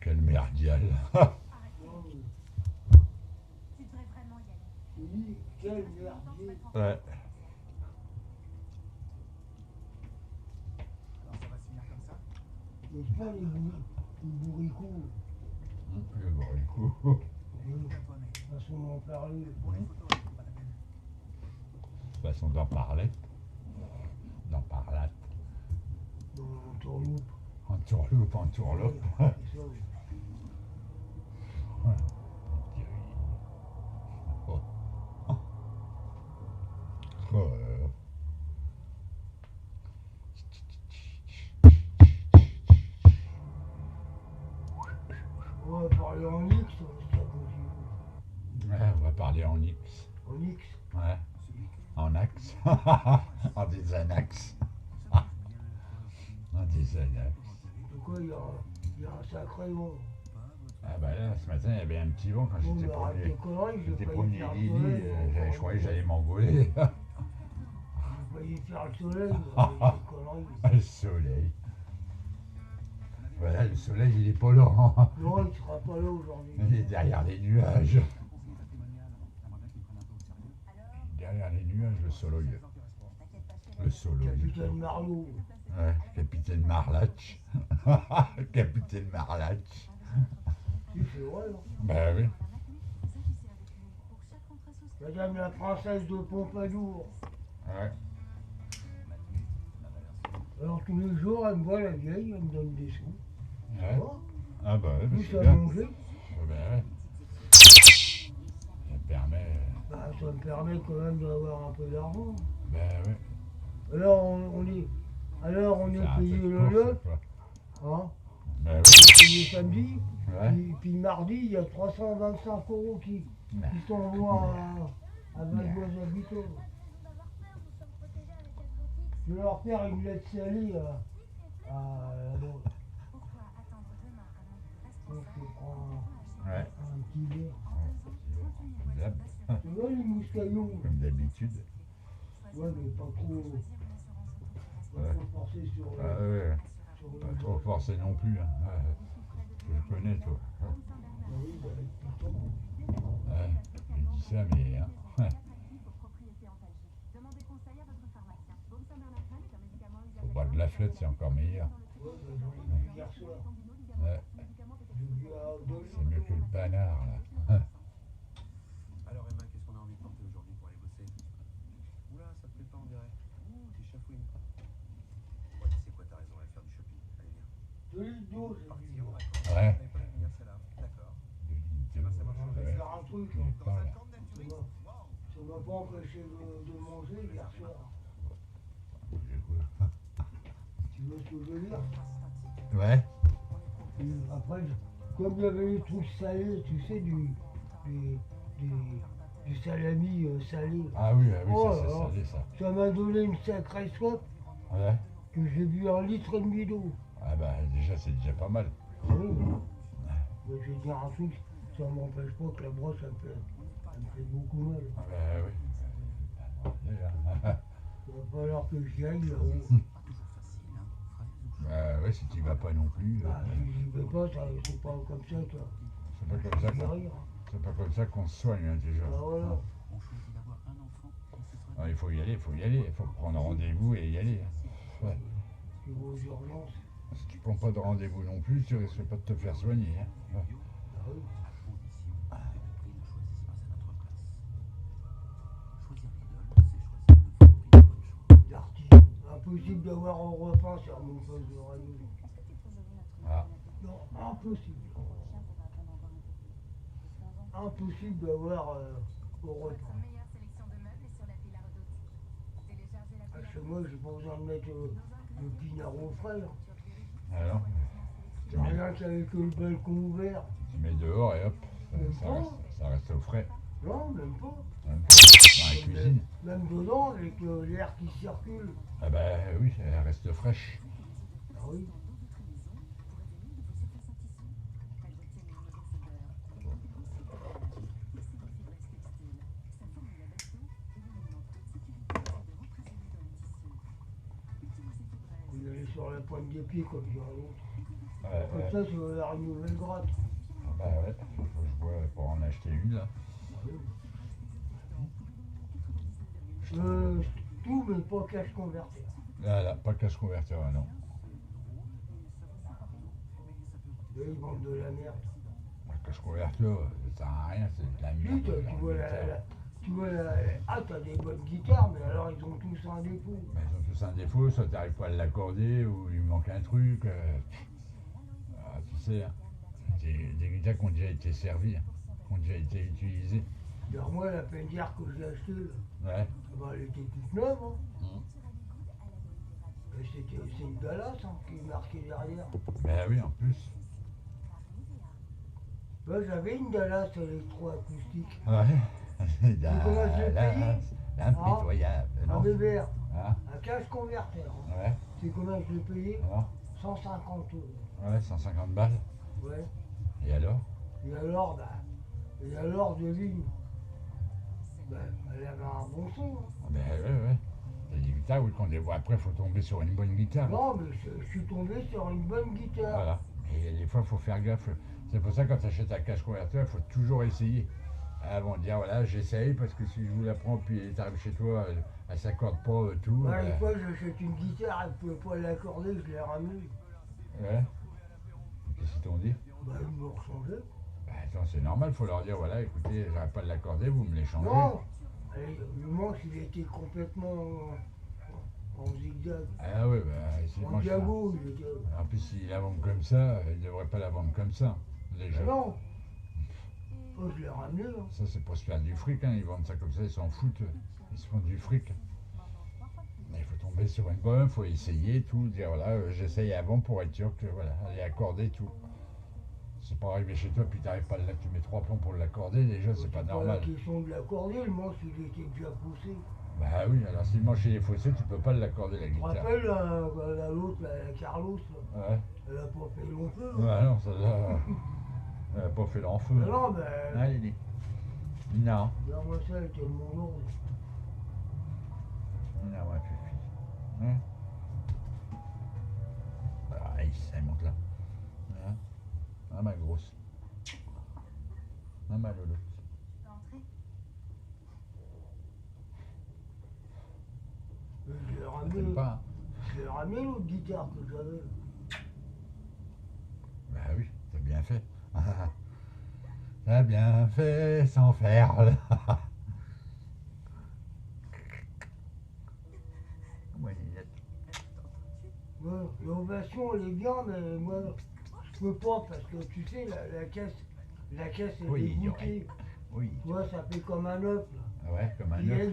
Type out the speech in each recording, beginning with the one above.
Quel merdial. Non, oui, quel merdier. Ouais. Mais pas les bourricots. Le bourricot. Façon d'en parler. Façon d'en parler. D'en parler. Dans l'entourloupe. En tourloupe, en tourloupe. Ouais, c'est ça. Oh. Oh. On va parler en X, ça continue. Ouais, on va parler en X. En X. Ouais. En axe. En des anaxes. En des anaxes. De quoi il y a un sacré vent. Ah bah là, ce matin, il y avait un petit vent quand Bon, j'étais mais arrête tes promené. conneries, j'ai J'étais failli promené faire le Lily, soleil. je croyais que j'allais m'envoler. J'ai failli faire le soleil, arrête tes conneries. Le soleil. Voilà, le soleil, il est pas là. Hein. Non, il sera pas là aujourd'hui. Il est derrière les nuages. Derrière les nuages, le soleil. Le soleil. Capitaine Marlowe. Ouais, capitaine Marlatch. Capitaine Marlatch. Si, c'est vrai, hein. Bah oui. Madame la princesse de Pompadour. Ouais. Alors tous les jours, elle me voit la vieille, elle me donne des sous. Ouais. Oh, Ah bah ouais, plus c'est à bien. manger, Bah ouais. Ça permet. bah, ça me permet quand même d'avoir un peu d'argent. Bah ouais. Alors on est, Faire un peu payé de le course, 9, quoi. hein, Bah on ouais. est payé samedi, Ouais. puis mardi, il y a 325 € qui t'envoient à Mademoiselle Buteau. Je vais leur faire une lettre salée à là-bas. Donc je prends Ouais. un petit verre. Comme d'hab. Tu vois les mouscaillons? Comme d'habitude. Ouais, mais pas trop. Pas Ouais. trop forcer sur Ah ouais. sur Pas le trop forcé non plus. Hein. Ouais. Je connais, toi. Ah oui, bah, putain. Ouais. J'ai dit ça, mais. Hein. Ouais. Faut boire de la flotte, c'est encore meilleur. Ouais, bah, j'en ai bu hier soir. Ouais. J'ai bu à 2 C'est mieux que le panard, là. Alors Emma, qu'est-ce qu'on a envie de porter aujourd'hui pour aller bosser? Oula, ça te plaît pas, on dirait. Ouh, t'es chafouine. Ouais, tu sais quoi, t'as raison, on va faire du shopping. Allez, viens. 2 litres d'eau, j'ai Parti, bu. on va. Ouais. T'avais pas la lumière, celle-là. D'accord. De Emma, ça marche. Je vais ouais. faire un truc. Il Dans parle. un camp de naturisme. Waouh. Ça m'a pas empêché de manger hier soir. J'ai quoi? Tu vois ce que je veux dire? Ouais. Et après, comme il y avait les trucs salés, tu sais, du salami salé, Ah oui, Oh ça c'est là là. salé, ça. ça m'a donné une sacrée soif Ouais. que j'ai bu 1,5 litre d'eau. Ah bah déjà, c'est déjà pas mal. Oui, mais je vais dire un truc, ça m'empêche pas que la brosse, elle me fait beaucoup mal. Ah bah oui. Déjà. Il va falloir que j'y aille là-haut. Bah ouais, si tu vas pas non plus. Bah, si j'y vais pas, c'est pas comme ça que C'est pas comme ça je vais qu'on. rire. C'est pas comme ça qu'on se soigne, hein, déjà. Ah voilà. On choisit d'avoir un enfant et ce sera Ah, il faut y aller, il faut y aller. Il faut prendre rendez-vous et y aller. Ouais. Tu vas aux urgences. Si tu prends pas de rendez-vous non plus, tu risques pas de te faire soigner. Hein. Ouais. Ah oui. à condition que le prix ne choisisse pas sa notre place. Choisir l'idole, c'est choisir une favori, une bonne chose. D'artiste. Impossible d'avoir un repas sur mon poste de radio. Ah. Non, impossible. Impossible d'avoir au repas. Chez moi, j'ai pas besoin de mettre le pinard au frais. Hein. Alors, tu mets, Rien qu'avec le balcon ouvert. tu mets dehors et hop, Même ça pas. ça reste au frais. Non, même pas. Même pas dans la cuisine. Même dedans, avec l'air qui circule. Ah bah oui, elle reste fraîche. Ah oui. Faut y aller sur la pointe des pieds, comme dirait l'autre. Ouais. Comme ça, tu vas la renouveler gratte. Bah ouais, faut que je vois pour en acheter une là. Tout, mais pas cash converter. Là, pas cache converteur, non. Là, ils vendent de la merde. Cache converteur, ça sert à rien, c'est de la Oui, merde. tu vois ah, t'as des bonnes guitares, mais alors ils ont tous un défaut. Mais ils ont tous un défaut, soit t'arrives pas à l'accorder, ou il manque un truc. Tu sais, hein, des guitares qui ont déjà été servies, hein, qui ont déjà été utilisées. Alors moi, la Pendière que j'ai achetée, là, Ouais. ben, elle était toute neuve. Hein. Mmh. Et c'est une Dallas hein, qui est marquée derrière. Ben oui, en plus. Moi, j'avais une Dallas électroacoustique. Ouais. comment je l'ai payé Impitoyable. Un Non. bébé, Ah, un cash converter. Hein. ouais. C'est combien je l'ai payé Ah, 150 euros. ouais, 150 balles. Ouais. Et alors? Et alors, devine. Ben, elle avait un bon son. Hein. Ben ouais. Il y a des guitares, oui, quand on les voit après, il faut tomber sur une bonne guitare. Non, mais je suis tombé sur une bonne guitare. Voilà. Et des fois, il faut faire gaffe. C'est pour ça que quand tu achètes un cache converteur, il faut toujours essayer. Avant de dire, voilà, j'essaye, parce que si je vous la prends, puis elle arrive chez toi, elle s'accorde pas tout. Ouais, une fois, j'achète une guitare, elle ne pouvait pas l'accorder, je l'ai ramenée. Ouais. Qu'est-ce qu'ils t'ont dit? Bah, ils m'ont rechangé. Bah, attends, c'est normal, il faut leur dire, voilà, écoutez, j'arrive pas à l'accorder, vous me les changez. Non, allez, le manche, il était complètement en zigzag. Ah ouais, bah, si le En manche- diago, il était. En plus, s'ils la vendent comme ça, ils ne devraient pas la vendre comme ça, les Ah jeux. non, oh, je l'ai ramené. Hein. Ça, c'est pour se faire du fric, hein. Ils vendent ça comme ça, ils s'en foutent. Ils se font du fric. Mais il faut tomber sur une bonne, il faut essayer tout, dire voilà, j'essaye avant pour être sûr que voilà, elle est accordée tout. C'est pas arrivé chez toi, puis t'arrives pas là, tu mets 3 plombs pour l'accorder, déjà, c'est pas normal. La question de l'accorder, le manche, il était déjà poussé. Bah oui, alors si le manche il est faussé, tu peux pas l'accorder la Je me guitare. rappelle l'autre, la Carlos, là, Ouais. elle a pas fait long feu. Ouais, non, ça là. Elle a pas fait l'enfeu. Ah non, mais. Ah, il est. Non. Regarde-moi ça, elle était de mon lourde. Non, ouais, Fifi. Hein? Ah, elle monte là. Hein? Ah, ma grosse. Ah, ma lolo. Je l'ai T'aimes ramené, pas, hein? je l'ai ramené l'autre guitare que j'avais. Bah oui, t'as bien fait. T'as bien fait sans faire là. Ouais, Ouais, l'ovation, elle est bien, mais moi, je peux pas parce que tu sais, la caisse est Oui, dégoûtée. oui. Tu vois, ça fait comme un œuf, là. Ah ouais, comme un Et œuf. elle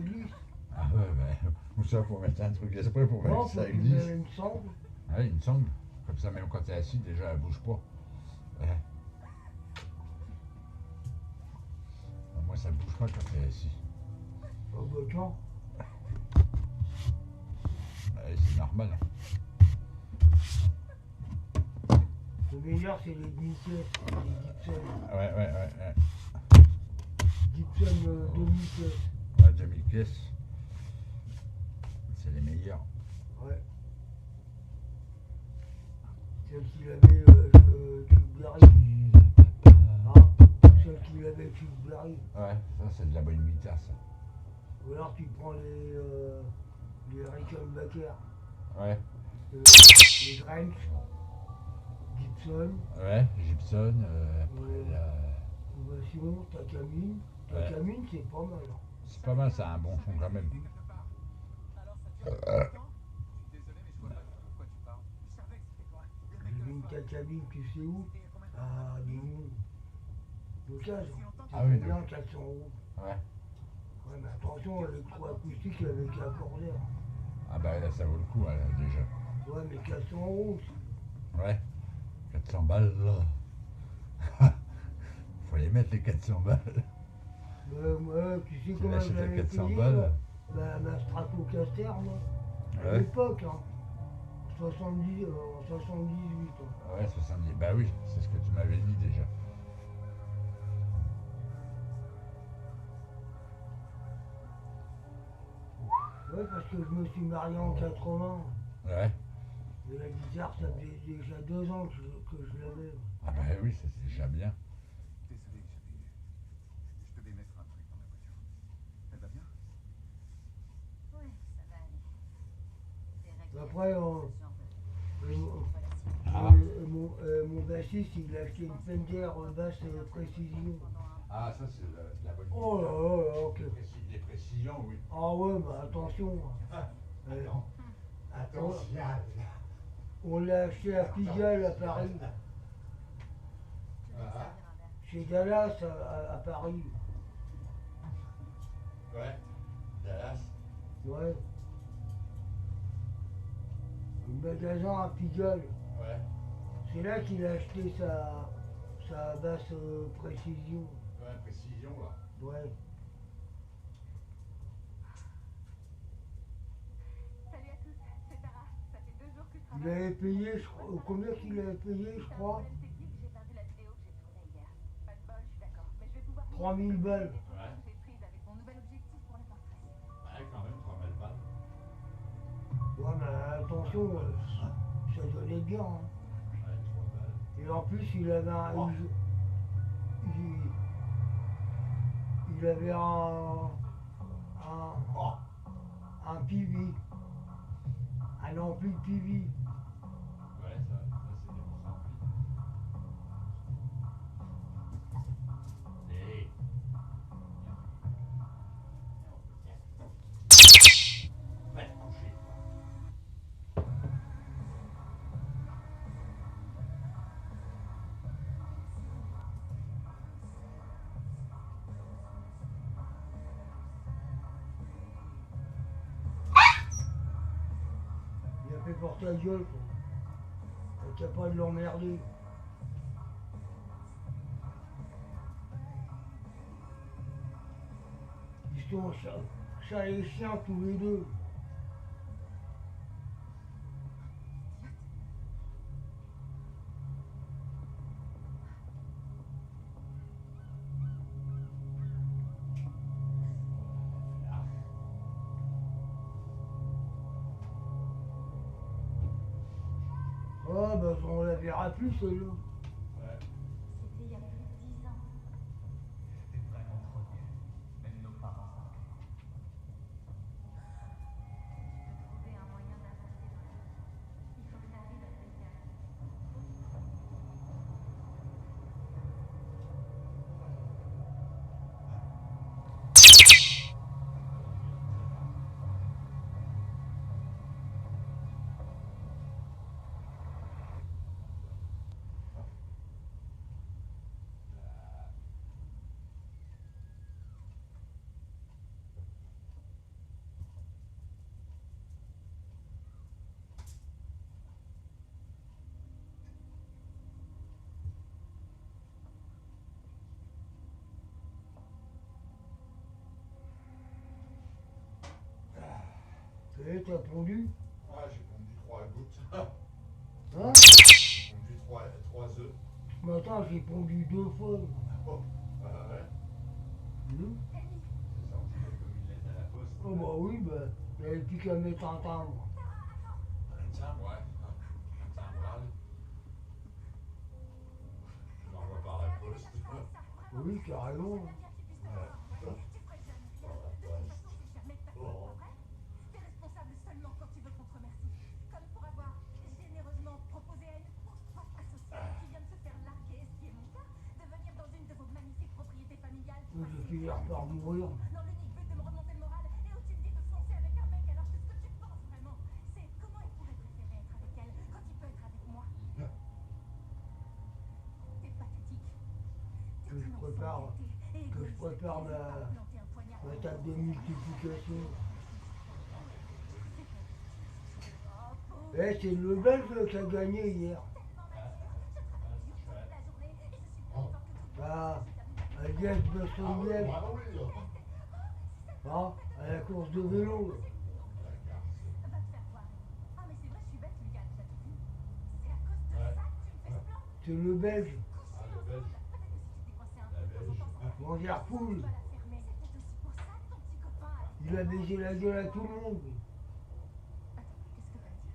glisse. Ah ouais, bah, ou ça pour mettre un truc exprès pour Non, que faut ça qu'il glisse. me une sangle. Ouais, une sangle. Comme ça, même quand t'es assis, déjà, elle bouge pas. Ouais. Moi, ça bouge pas quand t'es assis. Oh, bah, tiens. Ouais, c'est normal. Hein. Le meilleur, c'est les demi-pièces, les Gibson. Ouais. Gibson demi-pièces. Ouais, 2000 pièces. C'est les meilleurs. Ouais. Celle qu'il avait Tube Hein, celle qu'il avait Tube Ouais, ça, c'est de la bonne guitare, ça. Ou alors tu prends les Rickenbacker, Ouais. les Grange, Gibson, Ouais, Gibson. Ovation, Takamine. Ouais. Takamine, c'est pas mal. Hein. C'est pas mal, ça a un bon son quand même. J'ai vu une Takamine, tu sais où? Ah, des noms. D'occasion. Ah oui, bien 400 euros. Ouais. Ouais, mais attention, l'électroacoustique avec accordaire. Ah bah là, ça vaut le coup, là, déjà. Ouais, mais 400 euros. Ouais. 400 balles, là. Faut les mettre, les 400 balles. Ouais, tu sais Tu comment l'achètes à j'avais 400 payé balles. ma Stratocaster, moi. À Ouais. l'époque, hein. 78 ans. Ouais, 70. Bah oui, c'est ce que tu m'avais dit déjà. Ouais, parce que je me suis marié en 80. Ouais. Et la guitare, ça fait déjà 2 ans que je l'avais. Ah bah oui, ça c'est déjà bien. Désolé, je devais mettre un truc dans la voiture. Elle va bien? Ouais, ça va aller. Des règles Après, Ah. mon bassiste, il a acheté une Fender basse précision. Ah, ça c'est la bonne Oh là guitare. là, là, ok. Les précisions, oui. Ah ouais, bah attention. Attends. Attention. On l'a acheté à Pigalle à Paris. Tu veux me Ah. servir un verre? Chez Dallas à Paris. Ouais. Dallas. Ouais. Le magasin à Pigalle. Ouais. C'est là qu'il a acheté sa basse précision. Ouais, précision là. Ouais. Salut à tous, c'est Tara. Ça fait 2 jours que je Il travaille. avait payé, je crois, combien qu'il avait payé, je C'est un crois problème technique, j'ai perdu la vidéo que j'ai tournée hier. Pas de bol, je suis d'accord. Mais je vais pouvoir 3000 balles. des photos que j'ai prises avec mon nouvel objectif pour les portraits. Ouais, quand même, 3000 balles. Ouais, mais attention, ça donnait bien. Hein. Ouais, 3 balles. Et en plus, il avait Oh. il avait Oh. un PV. Un ampli de PV. Ouais, ça c'est des bons amplis. Et... Va te coucher. Il a fait porter la gueule, quoi. T'as pas de l'emmerder. Ils sont chats et chiens tous les deux. Ah bah on la verra plus celle-là. Ouais. C'était il y a plus de 10 ans. C'était vraiment trop bien. Même nos parents. Tu peux trouver un moyen d'avancer dans la vie. Il faut que tu arrives à te dégager. T'as pondu? Ah, j'ai pondu 3 gouttes. Hein? J'ai pondu 3 œufs. Ce matin j'ai pondu 2 fois. Oh, ouais. Mmh. C'est sorti comme une lettre à la poste. Oh bah oui, bah, il n'y avait plus qu'à mettre un timbre. Un timbre, ouais. Un timbral. Je l'envoie par la poste. Oui, carrément. Ouais. Par la poste. Oh. T'es responsable seulement quand tu veux qu'on te remercie. Comme pour avoir généreusement proposé à une pauvre associée qui vient de se faire larguer, ce qui est mon cas, de venir dans une de vos magnifiques propriétés familiales. Je vais finir par mourir. Dans l'unique but de me remonter le moral et où tu me dis de foncer avec un mec alors que ce que tu penses vraiment, c'est comment il pourrait préférer être avec elle quand il peut être avec moi. T'es pathétique. Que je prépare ma table de multiplication. Eh, c'est le Belge qui a gagné hier. Ah, Alias Bastogne. Ah, à la course de vélo. Va te faire voir. Ah mais c'est vrai, je suis bête, Lucas, t'as tout vu. C'est à cause de ça que tu me fais ce plan. C'est le Belge. Ah, le belge. Peut-être que si tu t'es coincé un peu de temps en temps, Mon Garpoul. tu vas la fermer. C'est peut-être aussi pour ça que ton petit copain a... Il a baisé la gueule à tout le monde. Attends, qu'est-ce que t'as dit?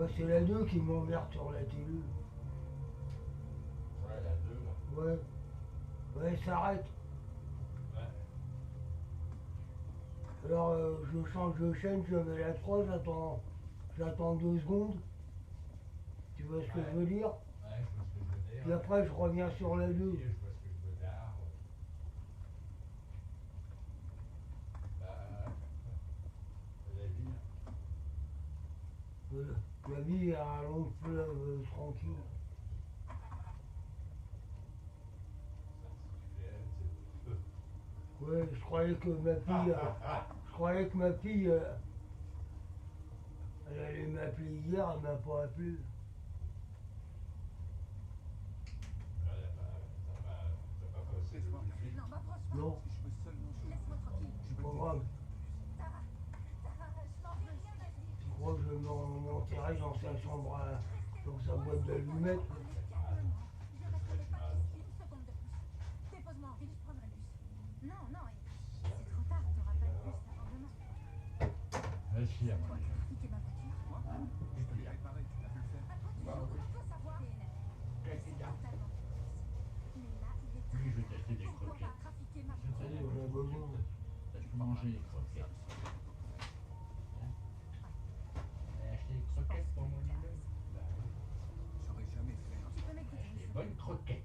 Moi, c'est la 2 qui m'emmerde sur la télé. Ouais, la 2 là. Ouais. Ouais, s'arrête. Ouais. Alors, je change de chaîne, je mets la 3, j'attends 2 secondes. Tu vois ce que je veux dire? Ouais, je vois ce que je veux dire. Puis après, je reviens sur la 2. Je vois ce que je veux dire. Bah, la vie. La vie est un long fleuve tranquille. Ouais, je croyais que ma fille, elle allait m'appeler hier, elle m'a pas appelé. T'as pas passé le wifi? Non, m'approche pas. Non, Si je peux seulement changer Laisse-moi tranquille. c'est pas grave. Tara, je n'en veux rien à dire. Tu crois que je vais m'enterrer dans sa chambre, dans sa boîte d'allumettes? Je resterai pas ici une seconde de plus. Dépose-moi en ville, je prendrai le bus. Non, non, c'est trop tard, t'auras pas le bus avant demain. Réfléchis à mon avis. Trafiquer ma voiture. Moi, je peux les réparer, tu as pu le faire. À toi, tu Bah, joues, oui. il faut savoir, TNF. Qu'est-ce qu'il y a? Totalement. Mais là, il est Oui, je vais très t'acheter des pourquoi croquettes. pas trafiquer ma Je voiture. Allez, on a besoin. T'as pu manger les croquettes. T'as acheté des croquettes pour mon immeuble? Bah oui. J'aurais jamais fait un Tu peux m'écouter, Des monsieur. bonnes croquettes.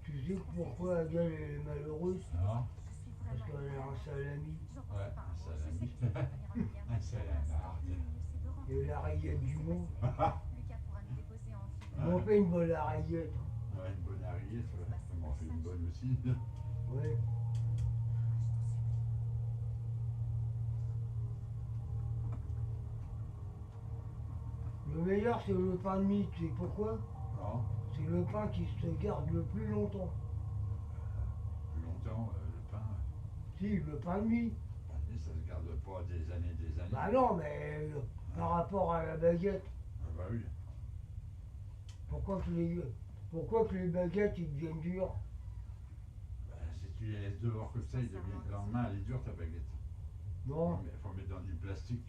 Tu sais pourquoi Adèle est malheureuse? Non? Je suis Parce vraiment... qu'elle a un salami. J'en Ouais, sais pas un mot. salami. Je sais que tu vas venir en hiver. Un salamard. C'est de rentrer. Et la rayette du monde. Lucas pourra nous déposer en ville. On fait une bonne rayette. Ouais, une bonne arrière, ça m'en fait une bonne aussi. Ouais. Le meilleur, c'est le pain de mie. Tu sais pourquoi? Non? C'est le pain qui se garde le plus longtemps. Plus longtemps, le pain, Si, le pain de mie. ça se garde pas des années, des années. Bah non, mais par rapport à la baguette, Ah bah oui. pourquoi que les baguettes ils deviennent dures? Bah, si tu les laisses dehors comme ça, ils deviennent le lendemain, elle est dure ta baguette. Non, Mais faut mettre dans du plastique.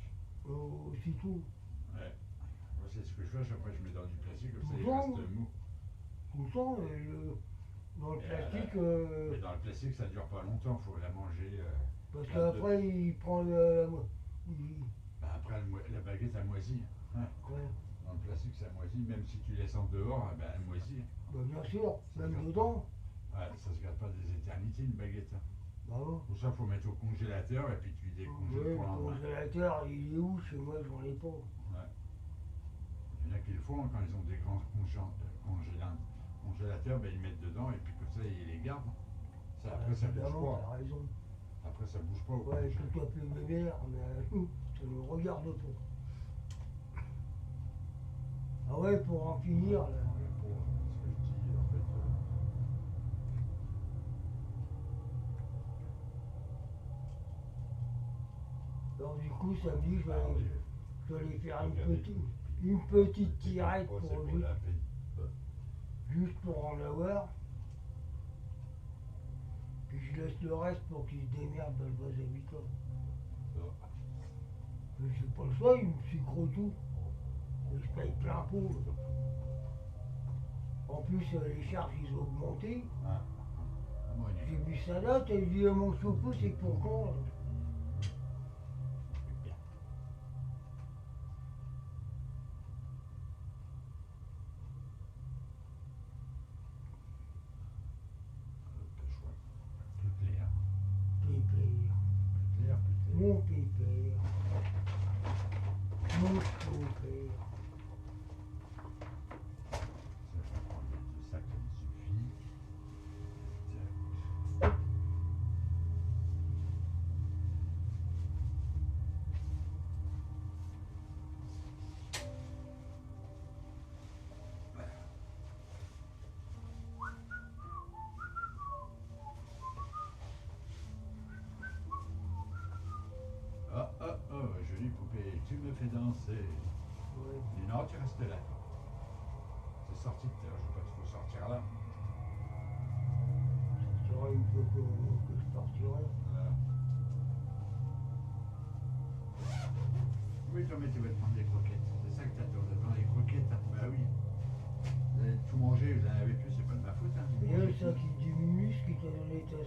aussitôt. Ouais. Moi, c'est ce que je fais, après je mets dans du plastique, comme ça il Bon. reste mou. Tout le temps, dans le Et, plastique, Mais dans le plastique, ça dure pas longtemps, faut la manger. parce la qu'après il prend il- Bah, après, la baguette, elle moisit. Ouais. ouais. Dans le plastique, ça moisit. Même si tu laisses en dehors, eh ben, elle moisit. Bah, bien sûr, même dedans. Ouais, ça se garde pas des éternités, une baguette. Bah ouais. Pour ça, faut mettre au congélateur et puis tu décongèles Ouais, pour le le lendemain. congélateur, il est où? Chez moi, j'en ai pas. Ouais. Il y en a qui le font quand ils ont des grands congélateurs, ben, ils mettent dedans et puis comme ça, ils les gardent. Ça, après, ça bouge Évidemment, pas. t'as raison. Après, ça bouge pas au Ouais, congélateur. tout à fait bébé, mais ça ne regarde pas. Ah ouais, pour en finir, là. Ouais, pour ce que je dis, en fait. Alors du coup, samedi, je vais aller faire une petite C'est tirette pas- pour c'est pas la peine. juste pour en avoir. Puis je laisse le reste pour qu'ils se démerdent dans le bas habitant. Ça. Mais j'ai pas le choix, ils me sucrent tout. Et je paye plein pot. En plus, les charges, ils ont augmenté. Ah. Moi, J'ai vu ça là, t'as dit à mon chauffeur, c'est pour quand? bien. Plus chouette. Plus clair. Pépère. Plus clair, plus clair. Mon pépère. Mon chauffeur. Ça, je vais prendre les deux sacs comme il suffit. Oh, oh, oh, jolie poupée, tu me fais danser. Ouais. Mais non, tu restes là. C'est sorti tout à l'heure, je sais pas qu'il faut sortir là. Ça sera une fois que je partirai. Voilà. Oui, Tom, tu vas te prendre des croquettes. C'est ça que t'attends, devant les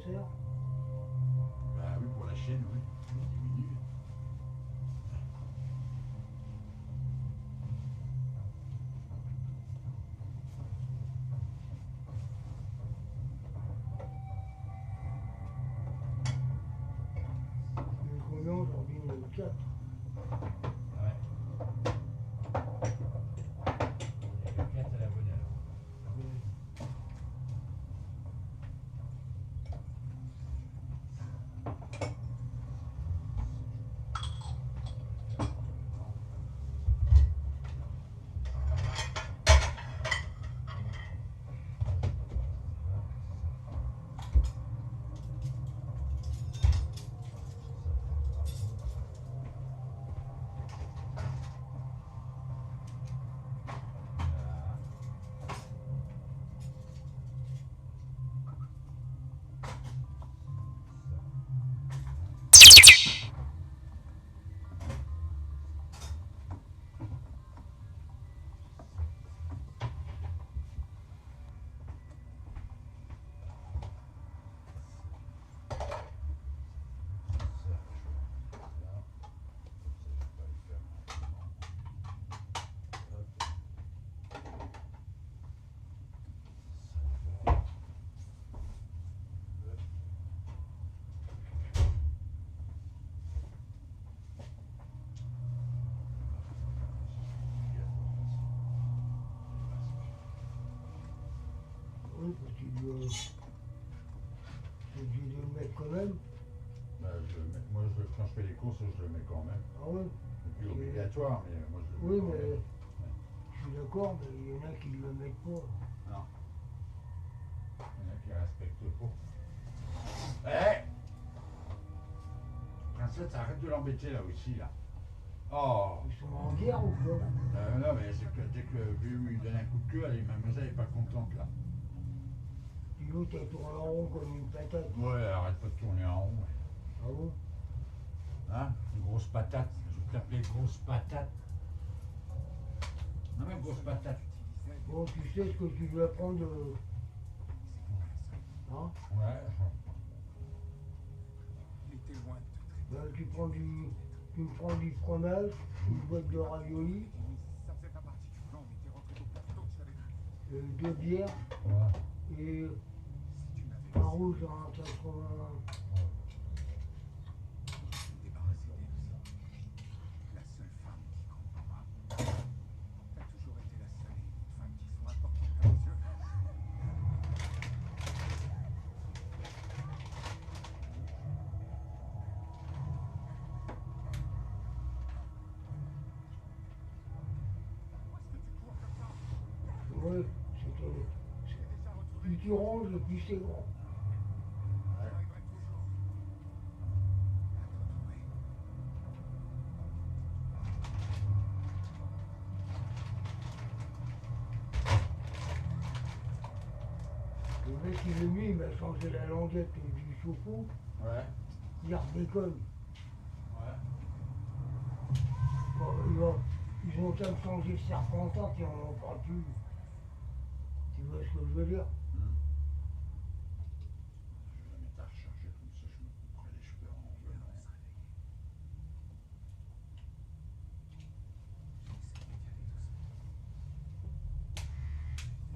cancer. Bah oui, pour la chaîne, oui. Il diminue. Il est combien aujourd'hui? Il est le 4. Ouais. Et le 4 à la bonne heure. Oui, parce qu'il t'es obligé de le mettre quand même. Bah, moi, quand je fais les courses, je le mets quand même. Ah ouais. C'est plus obligatoire, mais moi, je le mets Oui, quand mais même. je suis d'accord, mais il y en a qui ne le mettent pas. Non. Il y en a qui respectent pas. Eh Princesse, arrête de l'embêter là aussi, là. Oh Ils sont en guerre ou quoi? Non, mais c'est que dès que vu lui donne un coup de queue, elle, mademoiselle elle est pas contente là. Puis l'autre, elle tourne en rond comme une patate. Ouais, arrête pas de tourner en rond. Ah bon? Hein? Une grosse patate. Je vais t'appeler grosse patate. Non mais grosse patate. Bon, tu sais ce que tu dois prendre. Hein? Ouais. Il était loin de tout Ben, tu me prends du fromage, une boîte de raviolis, Ça faisait pas partie du plan, on était rentré au plateau, je savais. 2 bières Ouais. et Si tu m'avais un rouge en 80. débarrassé d'elle aussi. La seule femme qui compte pour moi. T'as toujours été la seule et unique femme qui soit importante à mes yeux. Où est-ce que tu cours comme ça? Ouais, c'était. J'ai déjà retrouvé. Plus tu ranges, plus c'est grand. J'arriverai toujours à te retrouver. Le mec, il est venu, il m'a changé la languette du chauffe-eau, Ouais. il redéconne. Ouais. Bon, ils ont qu'à me changer le serpentin, puis on n'en parle plus. Tu vois ce que je veux dire? Je vais la mettre à recharger comme ça, je me couperai les cheveux en venant.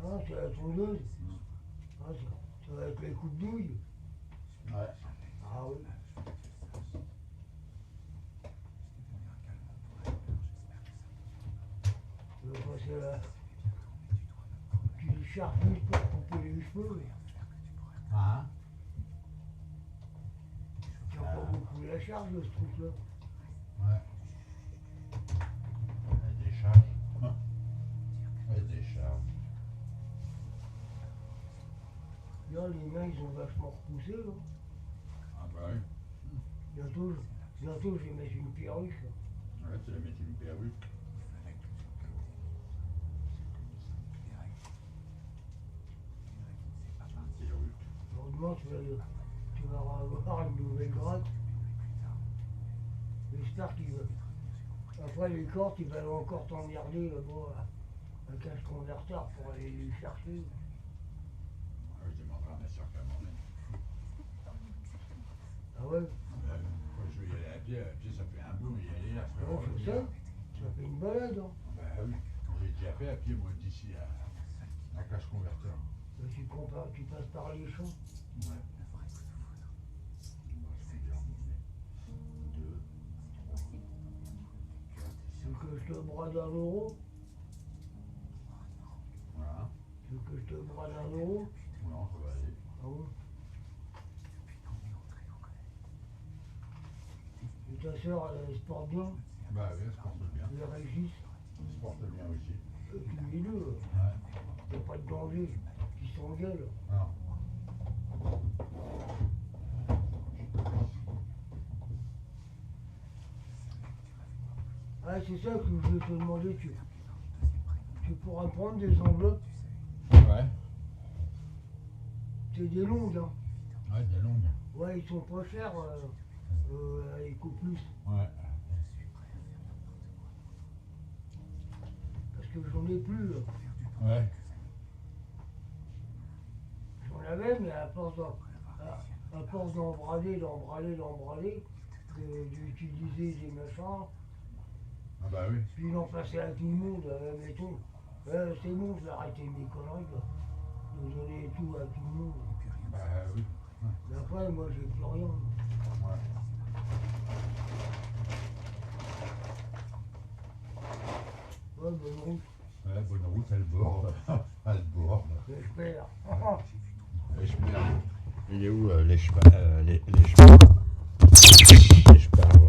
Ah, c'est la tondeuse. Ah, ça va être les coups de douille. Ouais. Ah oui. Je vais passer là. Tu les charges juste pour couper les cheveux. Hein? Tu n'as pas beaucoup la charge de ce truc-là. Ouais. Elle décharge. Elle décharge. Là, les mains, ils ont vachement repoussé. Là. Ah bah oui. Bientôt, je vais mettre une perruque. Là. Ouais, tu vas mettre une perruque. Une perruque. Heureusement, tu vas avoir une nouvelle gratte. J'espère qu'il va. Après, les cordes, ils vont encore t'emmerder là-bas à 15 converteurs pour aller les chercher. Ouais, je demanderai à ma soeur qu'elle m'emmène. Ah ouais, Quand je veux y aller à pied ça fait un bout, mais y aller là, ça fait ouais, je sais. Ça fait une balade, hein. Bah oui, j'ai déjà fait à pied, moi, d'ici à la classe converteur. Tu passes par les champs. Ouais. Bah, c'est bien. 2, 3, 4, Tu veux que je te brade 1 euro? voilà. Tu veux que je te brade 1 euro? Non, ça va aller. Ah bon? Et ta soeur, elle se porte bien? Bah oui, elle se porte bien. Et Régis? Elle se porte bien aussi. Tous les deux, Ouais. y a pas de danger. Qui s'engueulent. Non. Ah, c'est ça que je voulais te demander. Tu pourras prendre des enveloppes. Ouais. C'est des longues, hein. Ouais, des longues. Ouais, ils sont pas chers à EcoPlus. Ouais. Parce que j'en ai plus. Ouais. J'en avais, mais à force d'embraler, d'utiliser des machins, Ah bah oui. puis d'en passer à tout le monde, mettons. C'est bon, je vais arrêter mes conneries, là. De donner tout à tout le monde. Bah oui. Mais après, moi, j'ai plus rien. Ouais. Ouais, bonne route. Ouais, bonne route, elle borde. Elle borde. J'espère. Les chemins. Il est où les chemins les chemins les chemins, ouais.